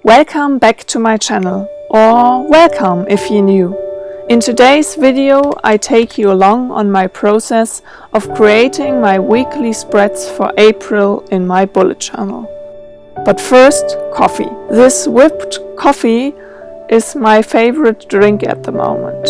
Welcome back to my channel, or welcome if you're new. In today's video I take you along on my process of creating my weekly spreads for April in my bullet journal. But first, coffee. This whipped coffee is my favorite drink at the moment.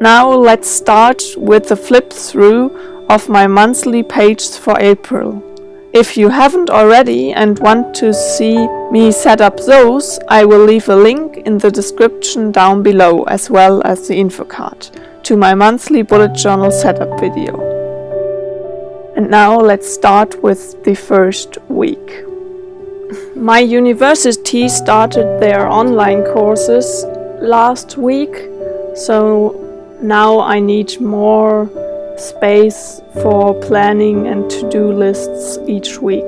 Now let's start with the flip through of my monthly pages for April. If you haven't already and want to see me set up those, I will leave a link in the description down below, as well as the info card to my monthly bullet journal setup video. And now let's start with the first week. My university started their online courses last week, so now I need more space for planning and to-do lists each week.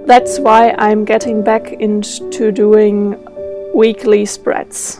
That's why I'm getting back into doing weekly spreads.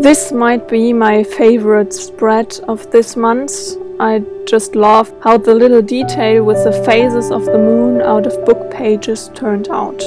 This might be my favorite spread of this month. I just love how the little detail with the phases of the moon out of book pages turned out.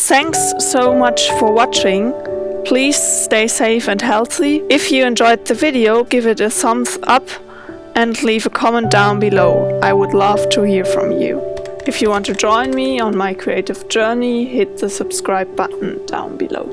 Thanks so much for watching. Please stay safe and healthy. If you enjoyed the video, give it a thumbs up and leave a comment down below. I would love to hear from you. If you want to join me on my creative journey, hit the subscribe button down below.